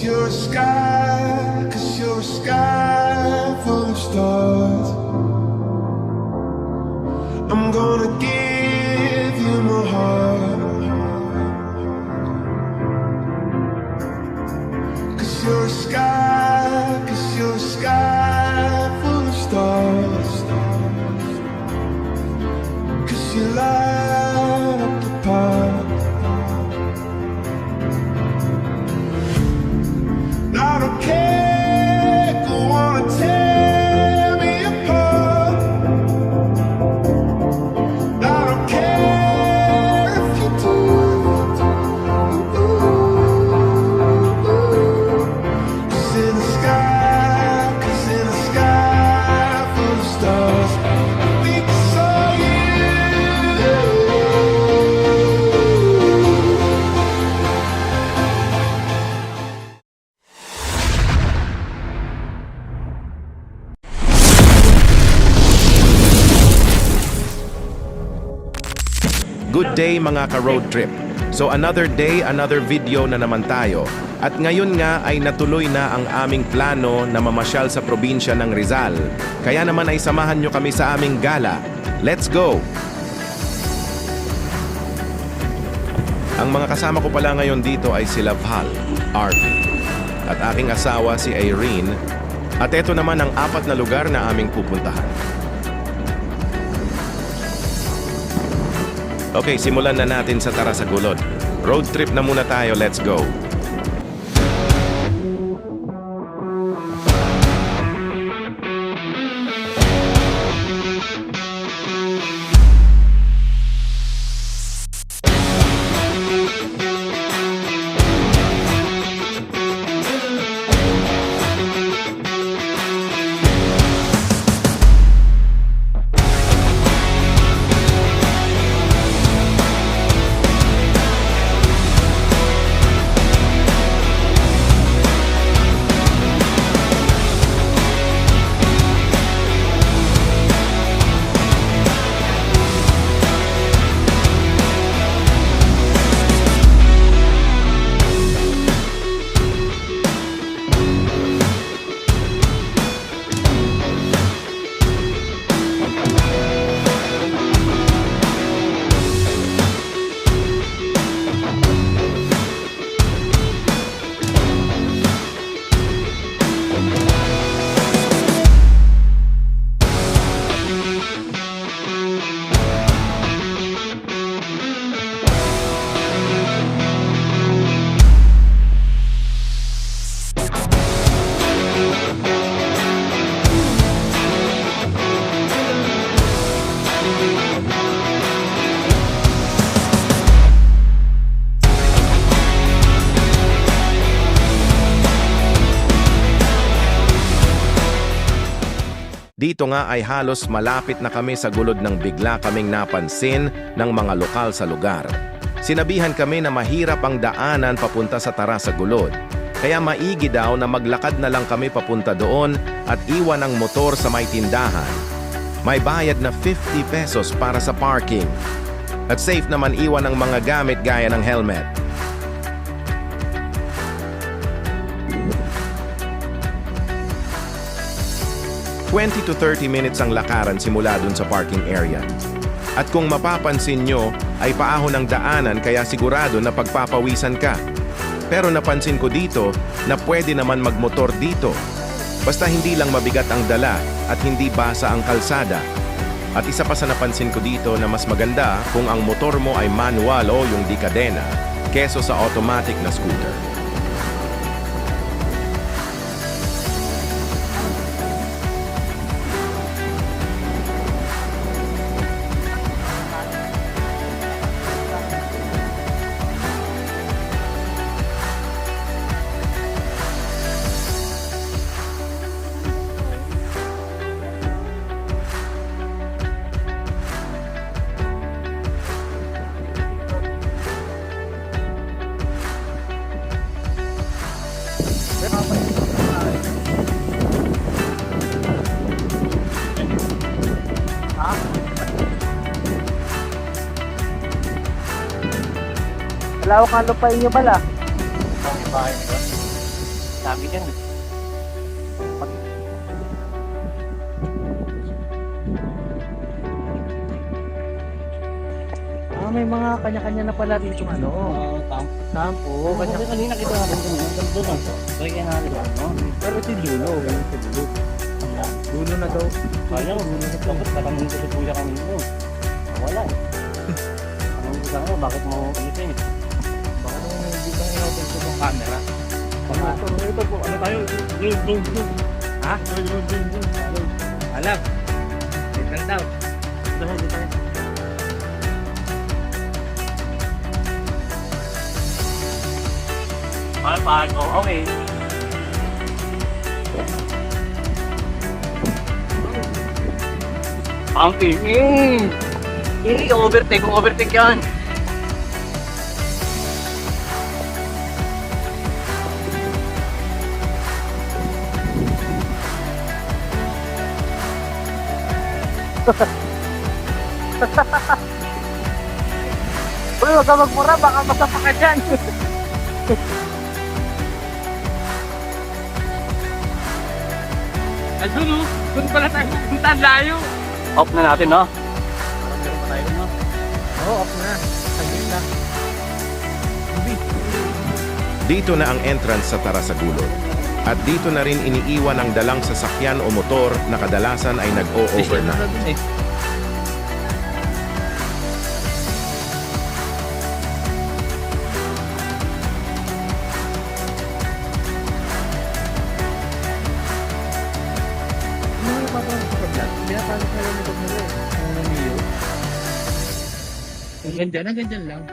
you're a sky, 'cause you're a sky full of stars. I'm gonna give you my heart, 'cause you're a sky, 'cause you're a sky full of stars. 'Cause you light up the path. I don't care, go on and tear me apart. I don't care if you do. 'Cause in the sky, 'cause in the sky full of stars, we saw you. Good day mga ka-road trip. So another day, another video na naman tayo. At ngayon nga ay natuloy na ang aming plano na mamasyal sa probinsya ng Rizal. Kaya naman ay samahan nyo kami sa aming gala. Let's go! Ang mga kasama ko pala ngayon dito ay sila Val, RV, at aking asawa si Irene. At ito naman ang 4 na lugar na aming pupuntahan. Okay, simulan na natin sa Tara sa Gulod. Road trip na muna tayo, let's go! Dito nga ay halos malapit na kami sa gulod ng bigla kaming napansin ng mga lokal sa lugar. Sinabihan kami na mahirap ang daanan papunta sa Tara sa Gulod. Kaya maigi daw na maglakad na lang kami papunta doon at iwan ang motor sa may tindahan. May bayad na 50 pesos para sa parking. At safe naman iwan ang mga gamit gaya ng helmet. "20 to 30 minutes ang lakaran simula dun sa parking area. At kung mapapansin nyo, ay paahon ng daanan kaya sigurado na pagpapawisan ka. Pero napansin ko dito na pwede naman magmotor dito. Basta hindi lang mabigat ang dala at hindi basa ang kalsada. At isa pa sa napansin ko dito na mas maganda kung ang motor mo ay manual o yung di kadena, keso sa automatic na scooter. Lawak ang lupain nyo pala. Ang bahay nila. sabi dyan. May mga kanya-kanya na pala dito ano. Campo. Kanina kita natin doon. Kaya natin ano. Pero ito yung dulo. Ito dulo. Dulo na daw. Kaya mo, dapat katanong ko sa kuya kanina. Wala eh. Tanong ko sa kanya, bakit mo ulitin? Baka naman hindi kang in-open ko ng camera. Ito po, ano tayo? Zoom. Ha? Zoom. Alam. Wait lang daw. Dito tayo. Okay. Pumping. Overtake yan. Uy, wag ka magmura. Baka masapa ka dyan. Doon o. Doon pala tayo pupunta. Layo. Off na natin, no? Meron pa tayo, no? Oo, off na. Saglit lang. Dito na ang entrance sa Tarasagulod. At dito na rin iniiwan ang dalang sasakyan o motor na kadalasan ay nag-o-overnight. Ang ganda lang.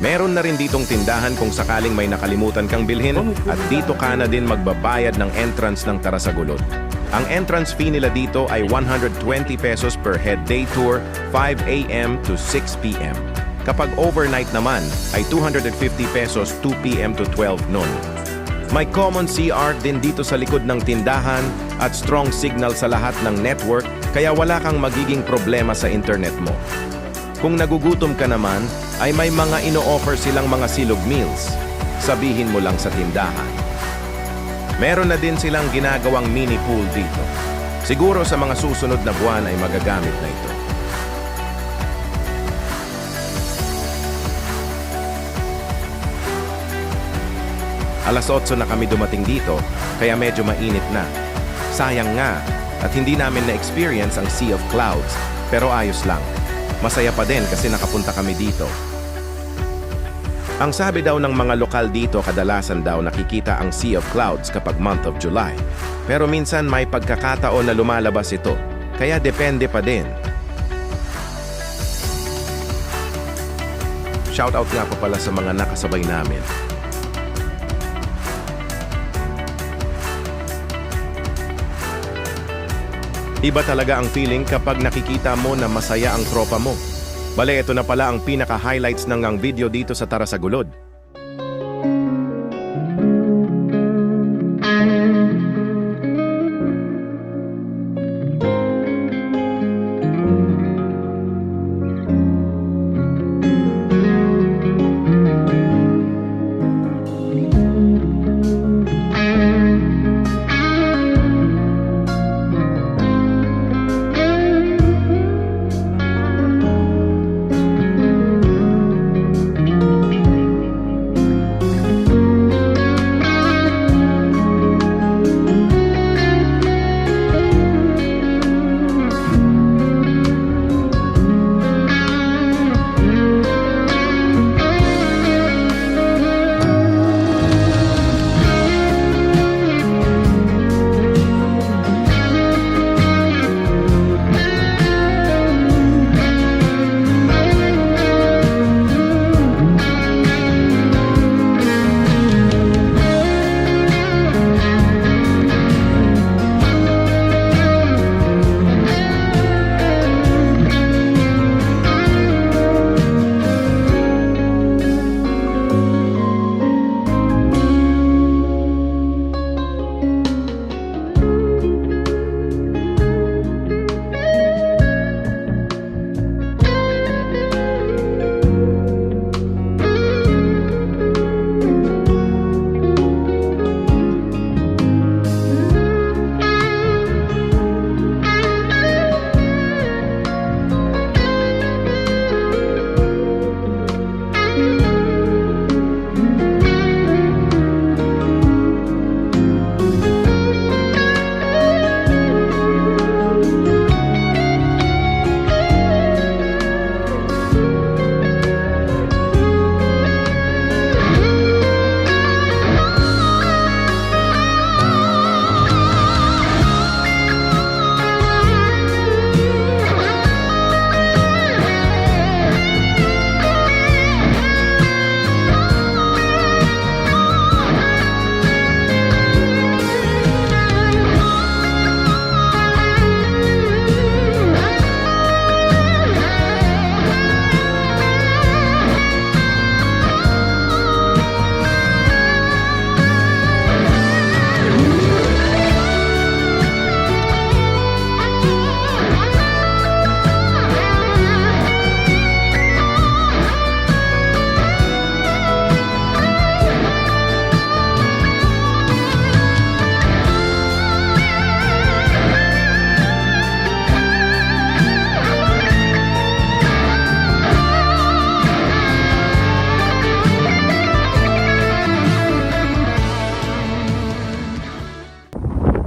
Meron na rin ditong tindahan kung sakaling may nakalimutan kang bilhin at dito ka na din magbabayad ng entrance ng Tarasagulod. Ang entrance fee nila dito ay 120 pesos per head day tour, 5 a.m. to 6 p.m. Kapag overnight naman ay 250 pesos 2 p.m. to 12 noon. May common CR din dito sa likod ng tindahan at strong signal sa lahat ng network kaya wala kang magiging problema sa internet mo. Kung nagugutom ka naman, ay may mga ino-offer silang mga silog meals. Sabihin mo lang sa tindahan. Meron na din silang ginagawang mini pool dito. Siguro sa mga susunod na buwan ay magagamit na ito. Alas 8 na kami dumating dito, kaya medyo mainit na. Sayang nga, at hindi namin na-experience ang Sea of Clouds, pero ayos lang. Masaya pa din kasi nakapunta kami dito. Ang sabi daw ng mga lokal dito, kadalasan daw nakikita ang Sea of Clouds kapag month of July. Pero minsan may pagkakataon na lumalabas ito, kaya depende pa din. Shoutout nga pa pala sa mga nakasabay namin. Iba talaga ang feeling kapag nakikita mo na masaya ang tropa mo. Bale, ito na pala ang pinaka-highlights ng ang video dito sa Tarasagulod.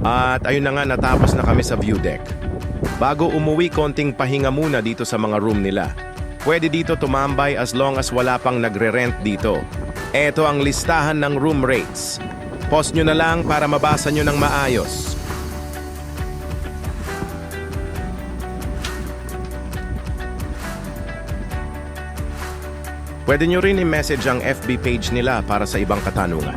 At ayun na nga, natapos na kami sa view deck. Bago umuwi, konting pahinga muna dito sa mga room nila. Pwede dito tumambay as long as wala pang nagre-rent dito. Eto ang listahan ng room rates. Pause nyo na lang para mabasa nyo ng maayos. Pwede nyo rin i-message ang FB page nila para sa ibang katanungan.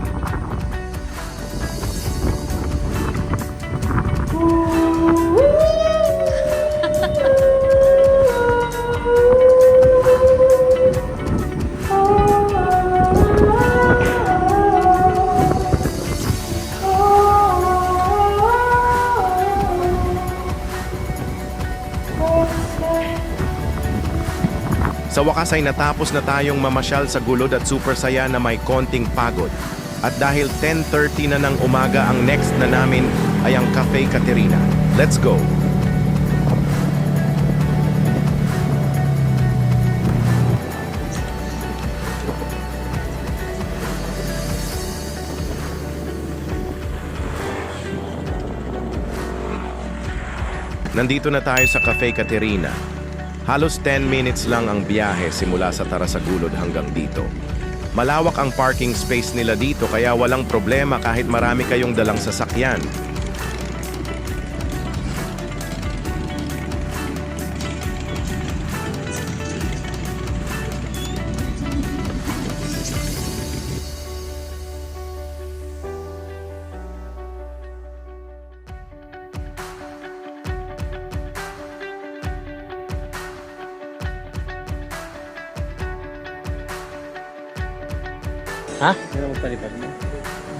Sa wakas ay natapos na tayong mamasyal sa gulod at super saya na may konting pagod. At dahil 10:30 na ng umaga, ang next na namin ay ang Cafe Caterina. Let's go! Nandito na tayo sa Cafe Caterina. Halos 10 minutes lang ang biyahe simula sa Tarasagulod hanggang dito. Malawak ang parking space nila dito kaya walang problema kahit marami kayong dalang sasakyan. Ha? Hindi na magpalipad mo.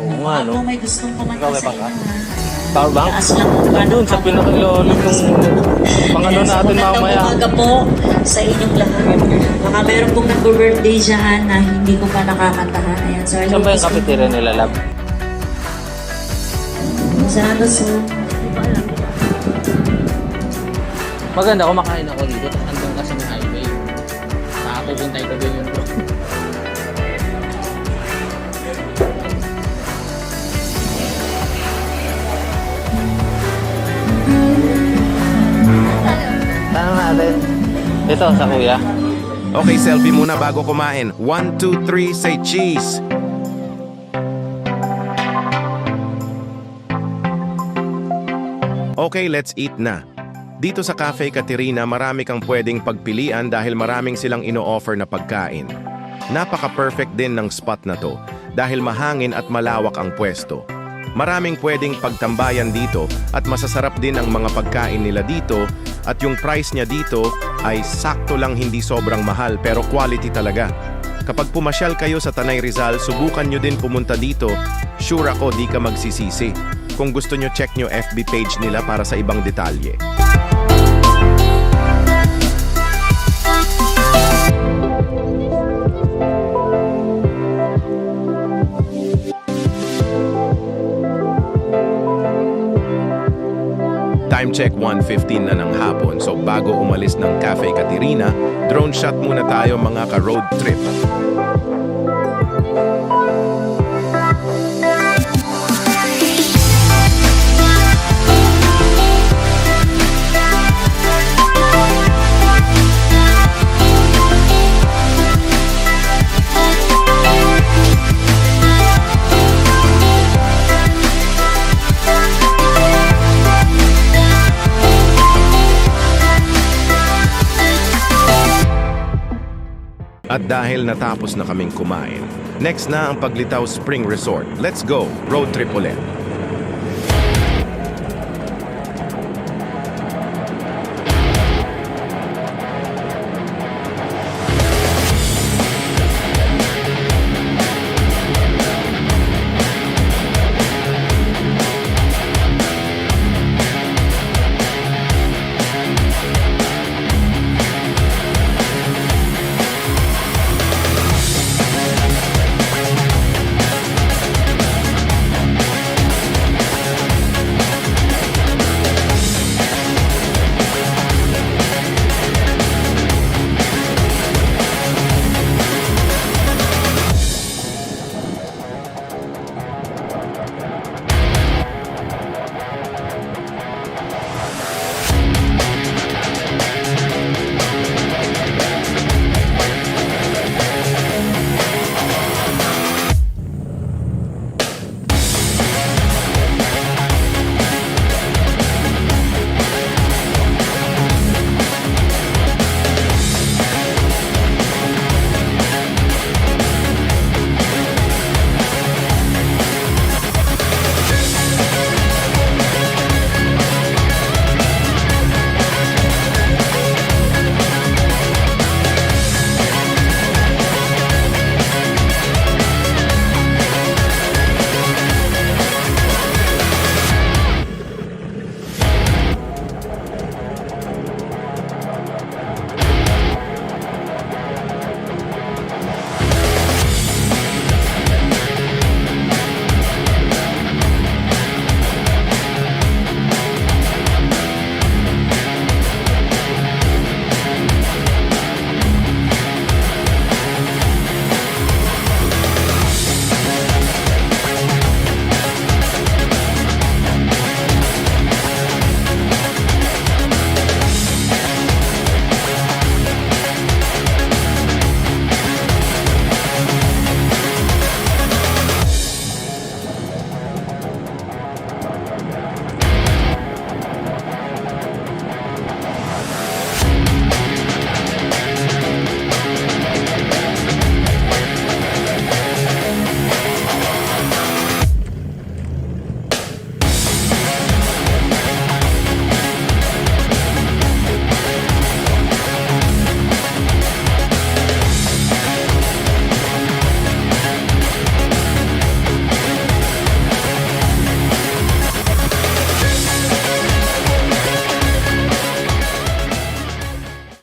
Oo nga, no? Ako may gustong pumunta Ikaw, may sa bangka? inyo, ha? Power bank? Taas lang po ba? Doon sa pinakilolo nung pangano natin mamaya. Magandang umaga po sa inyong lahat. Baka meron pong nag-birthday dyan na hindi ko pa nakakantahan. Ayan, so Saan ba yung cafeteria nila, lab? Sarado so. Maganda, kumakain ako dito. Tapos andun ka sa may highway. Nakapupuntay ko din yun, bro. Tanong natin. Ito, sa kuya. Okay, selfie muna bago kumain. 1, 2, 3, say cheese! Okay, let's eat na. Dito sa Cafe Caterina, marami kang pwedeng pagpilian dahil maraming silang ino-offer na pagkain. Napaka-perfect din ng spot na to dahil mahangin at malawak ang pwesto. Maraming pwedeng pagtambayan dito at masasarap din ang mga pagkain nila dito at yung price niya dito ay sakto lang, hindi sobrang mahal pero quality talaga. Kapag pumasyal kayo sa Tanay Rizal, subukan nyo din pumunta dito. Sure ako di ka magsisisi. Kung gusto nyo, check nyo FB page nila para sa ibang detalye. Time check 1:15 na ng hapon, so bago umalis ng Cafe Caterina, drone shot muna tayo mga ka-road trip. At dahil natapos na kaming kumain, next na ang Paglitaw Spring Resort. Let's go! Road trip ulit.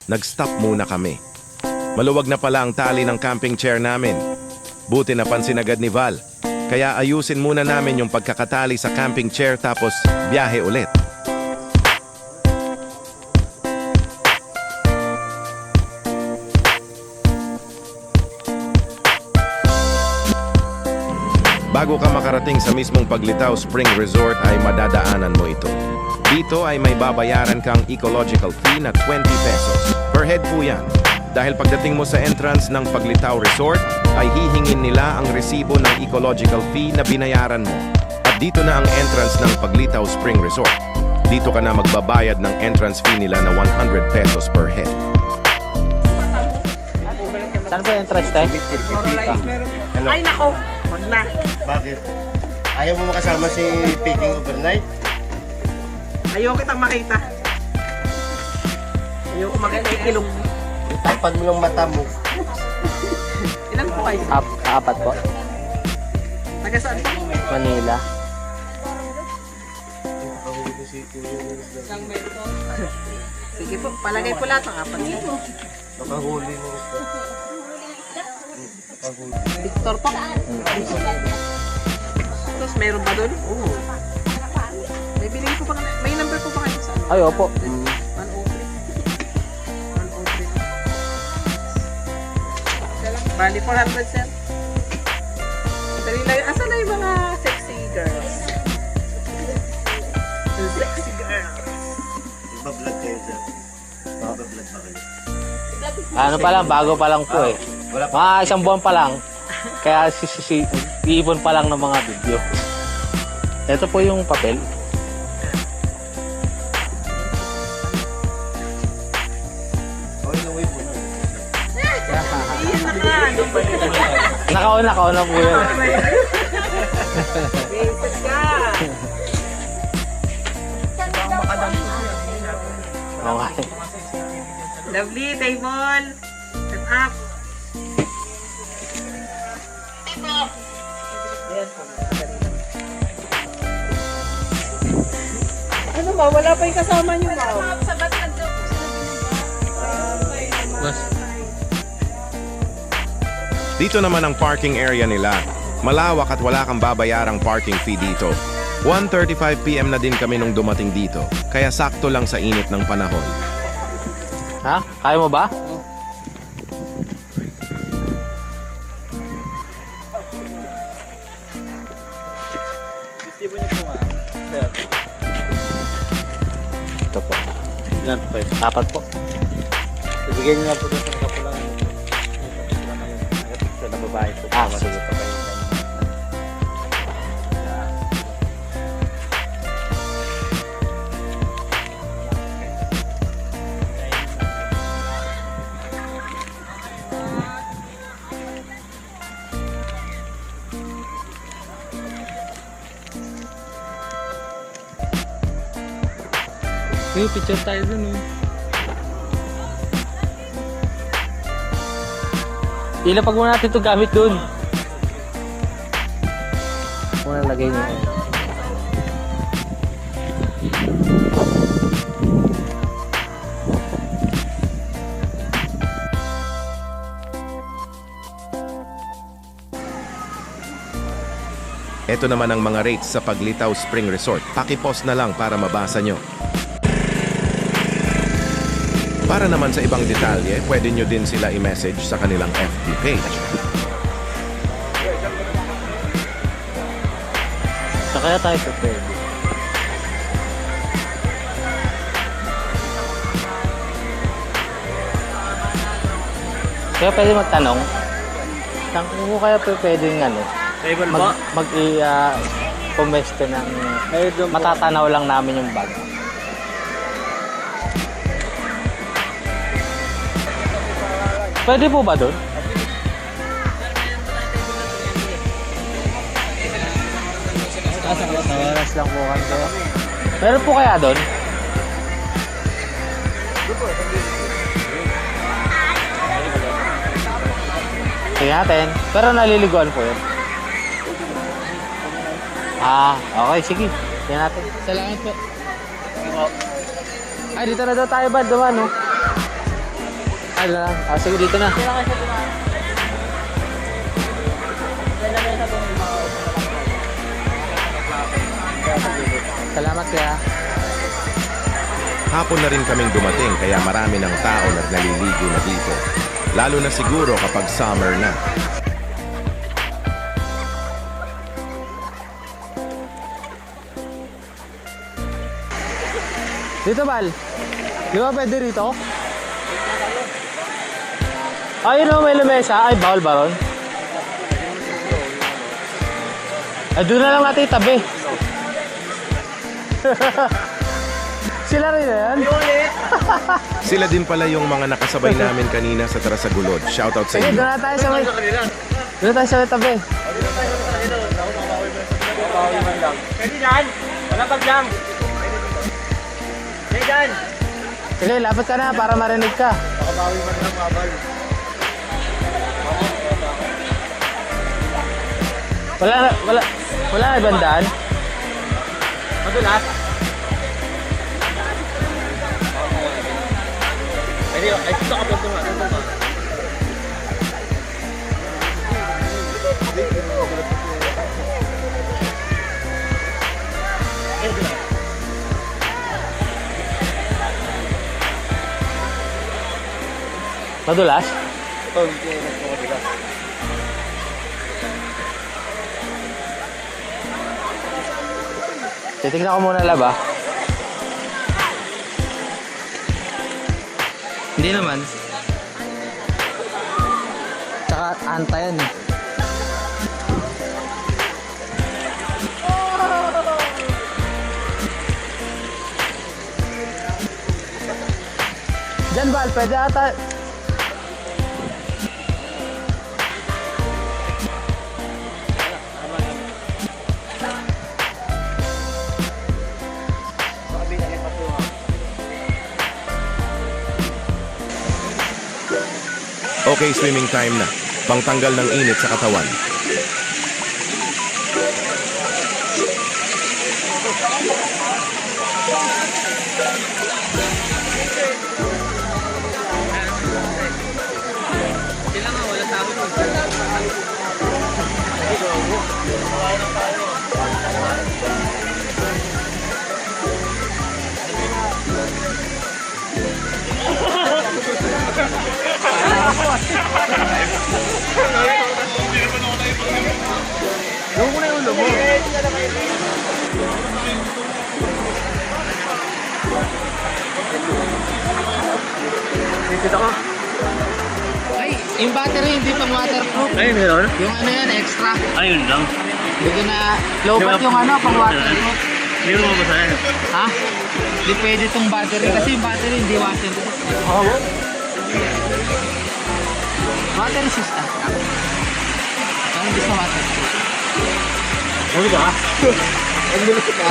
nag-stop muna kami. Maluwag na pala ang tali ng camping chair namin. Buti napansin agad ni Val. Kaya ayusin muna namin yung pagkakatali sa camping chair tapos biyahe ulit. Bago ka makarating sa mismong Paglitaw Spring Resort ay madadaanan mo ito. Dito ay may babayaran kang ecological fee na 20 pesos. Per head po yan. Dahil pagdating mo sa entrance ng Paglitaw Resort, ay hihingin nila ang resibo ng ecological fee na binayaran mo. At dito na ang entrance ng Paglitaw Spring Resort. Dito ka na magbabayad ng entrance fee nila na 100 pesos per head. Saan po yung entrance tayo? Ay nako, wag na. Bakit? Ayaw mo makasama si Peking Overnight? Ayoko kitang makita. Ayoko makita yung ilong. Tapad mo ng mata mo. Ilan po kayo? Apat po. Taga saan po? Manila. Sige po, palagay po lahat ng apat dito. Nakahuli mo. Victor po. Tapos meron ba doon? Oo. May binili po pa kami. May number po pa kayo sa ano? Ay, opo. 103. 103. Bali 400 sir. Dali lang. Asan na yung mga sexy girls? Sexy girls. Iba-vlog kayo dyan. Iba-vlog ba kayo? Ano pa lang, bago pa lang po eh. Wala pa. Mga isang buwan pa lang. Kaya iipon pa lang ng mga video. Ito po yung papel. Okay na wave mo. Iyan na ka. Ano ba yun? Nakauna po yun. Basic ka. Okay. Lovely, table. Set up. Ayan po. Ano ba? Wala pa yung kasama niyo, ma'am. Boss. Dito naman ang parking area nila. Malawak at wala kang babayarang parking fee dito. 1:35 PM na din kami nung dumating dito, kaya sakto lang sa init ng panahon. Ha? Kaya mo ba? Ito po. Ilan pa yun? Apat po. Ibigay niyo na po doon sa nakapulang. Sa nababae po. Ah, sige po. Uy, picture tayo dun eh. Ilapag muna natin ito gamit dun. Muna lagay niyo. Ito naman ang mga rates sa Paglitaw Spring Resort. Pakipost na lang para mabasa nyo. Para naman sa ibang detalye, pwede nyo din sila i-message sa kanilang FB page. So kaya tayo prepared. Kaya pwede magtanong. Saan ko kaya pwede ng ano? Pumeste ng matatanaw lang namin yung bag. Pwede po ba doon? Oras lang po kami. Meron po kaya doon? Sige natin. Pero naliliguan po yun. Ah, okay. Sige. Sige natin. Salamat po. Ay, dito na daw tayo ba? Duman, no? Ano na? Ah, sige, dito na. Kailangan siya dumaan. Kailangan siya dumaan. Salamat kaya. Hapon na rin kaming dumating kaya marami ng tao na naliligo na dito. Lalo na siguro kapag summer na. Dito, Bal. Di ba pwede rito? Ayun o, may lamesa. Ay, bawal ba ron? Ay, doon na lang natin itabi. Sila rin na yan? Sila din pala yung mga nakasabay namin kanina sa Tarasagulod. Shoutout sa Sige, inyo. doon na tayo sa may... Doon na tayo sa may tabi. Pwede dyan. Malapag lang. Pwede dyan. Sige, lapit ka na para marinig ka. Makabawi man lang, mabal. Wala na ibang daan. Madulas. Pwede, ay gusto ka po tumaan. Madulas? Ito, hindi ko madulas. Titignan ko muna laba. Hindi naman. Tsaka anta yan eh. Diyan, Bal, pwede ata. Okay, swimming time na. Pangtanggal ng init sa katawan. Ay, yung battery hindi pang waterproof. Ayun, meron? Yung ano yan, extra. Ayun lang. Hindi ko na low-bat yung ano, pang waterproof. Meron mo ba sa akin? Ha? Hindi pwede itong battery kasi yung battery hindi waterproof. Oo. Water resistant ka. Kaya hindi sa waterproof. Ano ba? Ang bilis ka.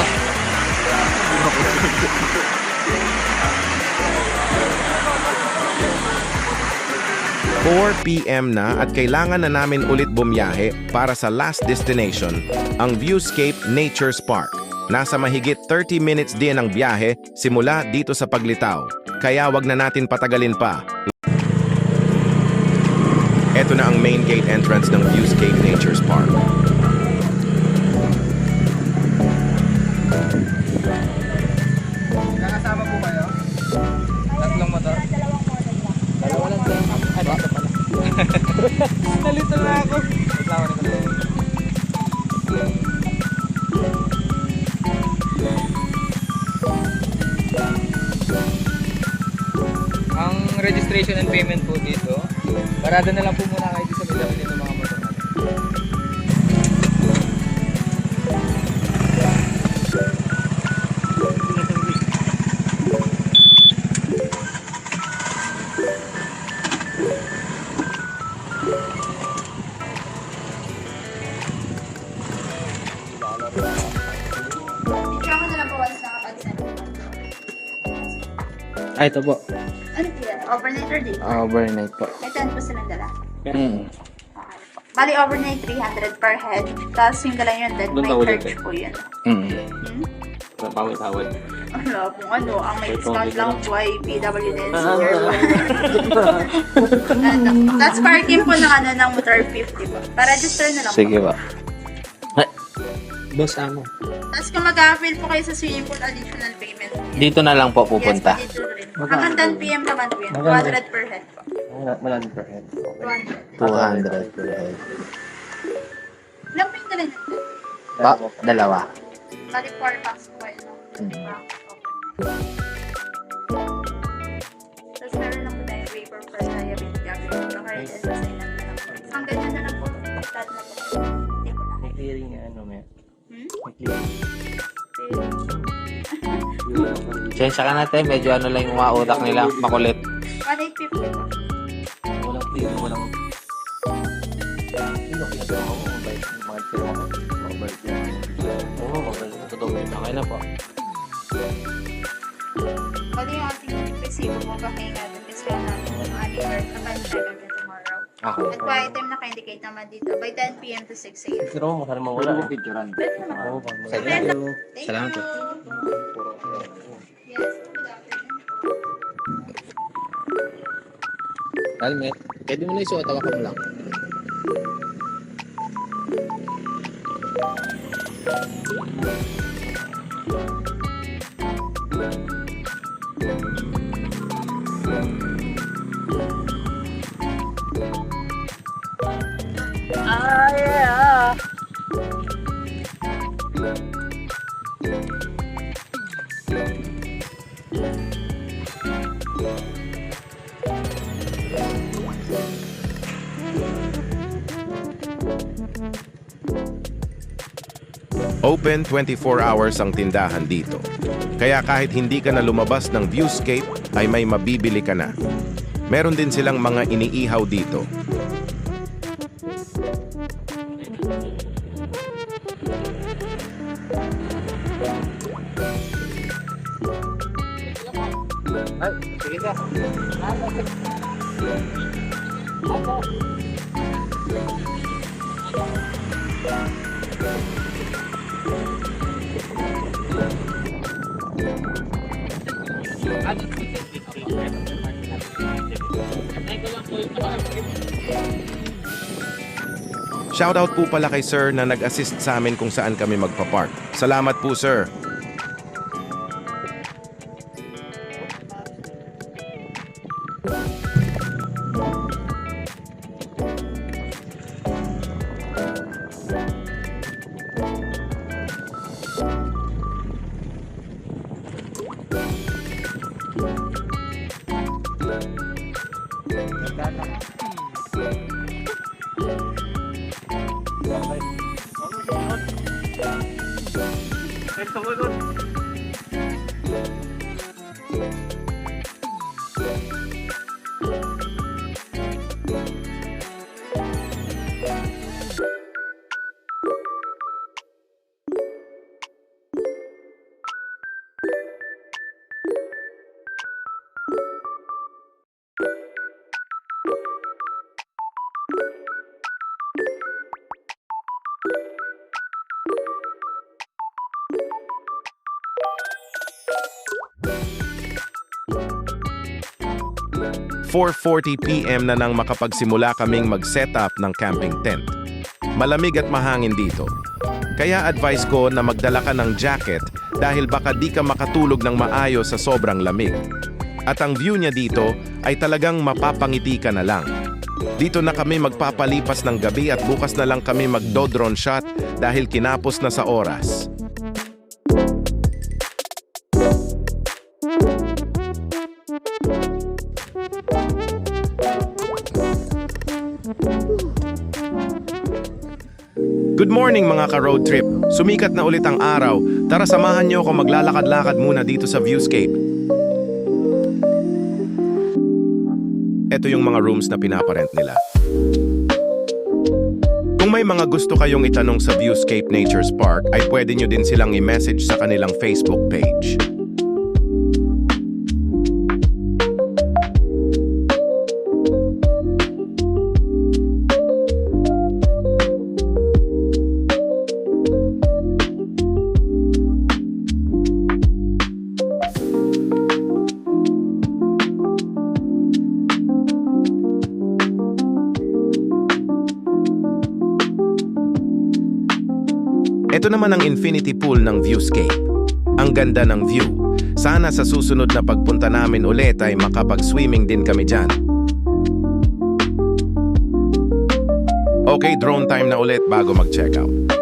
4 p.m. na at kailangan na namin ulit bumiyahe para sa last destination, ang Viewscape Nature's Park. Nasa mahigit 30 minutes din ang biyahe simula dito sa Paglitaw. Kaya wag na natin patagalin pa. Ito na ang main gate entrance ng Viewscape Nature's Park. Nakasama po kayo? Tatlong motor? Dalawa lang din. Ay, baka pala. Nalito na ako. Wait lang, wala ko. Ang registration and payment po dito, parada na lang po muna kayo sa bilang dito mga motor natin. Picture ako na lang po once nakapag-send. Ay, ito po. Ano po yan? Overnight or day? Overnight po. May tent po silang dala. Mm. Bali, overnight 300 per head. Tapos yung dala nyo, then may charge po yun. Mm. Hmm? Pawit-hawit. Wala pong ano, ang may May discount COVID lang na. po ay PWDs year 1. That's parking po ng ano ng motor 50 po. Pa-register na lang Sige po. ba. Boss, ano? Tapos kung mag-a-avail po kayo sa swimming pool, additional payment. Dito na lang po pupunta. Yes, dito rin. Hanggang 10 PM naman po yun. 200 per head po. Malandi per head. 200. 200 per head. Ilang po yung dala niyo? Dalawa. Bali 4 packs po yun. Tapos meron lang po tayo waiver for diabetes capital. Baka rin sa inang na lang po. Isang ganyan na lang po. Start na po. Hindi ko na. May clearing nga ano, may. Hmm? May clearing. Sensya ka natin, medyo ano lang yung mga utak nila, makulit. 1,850 po. Walang clearing, walang... Hindi ko kinagawa ko, mabait. Mga clearing ako. Mabait yan. Oo, mabait. Totoo. Okay na po. Bali yung ating resibo mo, baka natin discount natin yung ating card na pan-check again tomorrow. Ako. At po item na-indicate naman dito by 10 PM to 6 AM. Pero mo, masarap mawala. Pwede naman. Oo, Sige. Thank Salamat you. po. Yes, good afternoon. Helmet. Pwede mo na isuot, tawakan mo lang. Open 24 hours ang tindahan dito. Kaya kahit hindi ka na lumabas ng viewscape, ay may mabibili ka na. Meron din silang mga iniihaw dito. Ay, sige ka. Shoutout po pala kay Sir na nag-assist sa amin kung saan kami magpa-park. Salamat po, Sir. ...4:40 PM na nang makapagsimula kaming mag-setup ng camping tent. Malamig at mahangin dito. Kaya advice ko na magdala ka ng jacket dahil baka di ka makatulog ng maayos sa sobrang lamig. At ang view niya dito ay talagang mapapangiti ka na lang. Dito na kami magpapalipas ng gabi at bukas na lang kami magdo-drone shot dahil kinapos na sa oras. Good morning mga ka-road trip. Sumikat na ulit ang araw. Tara samahan niyo ako maglalakad-lakad muna dito sa viewscape. Ito yung mga rooms na pinaparent nila. Kung may mga gusto kayong itanong sa Viewscape Nature's Park, ay pwede nyo din silang i-message sa kanilang Facebook page. Ito naman ang infinity pool ng Viewscape. Ang ganda ng view. Sana sa susunod na pagpunta namin ulit ay makapag-swimming din kami dyan. Okay, drone time na ulit bago mag-check out.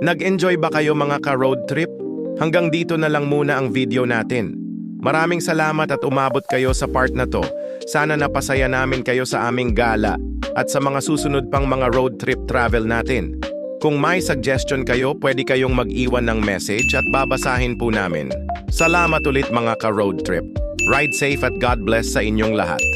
Nag-enjoy ba kayo mga ka-road trip? Hanggang dito na lang muna ang video natin. Maraming salamat at umabot kayo sa part na to. Sana napasaya namin kayo sa aming gala at sa mga susunod pang mga road trip travel natin. Kung may suggestion kayo, pwede kayong mag-iwan ng message at babasahin po namin. Salamat ulit mga ka-road trip. Ride safe at God bless sa inyong lahat.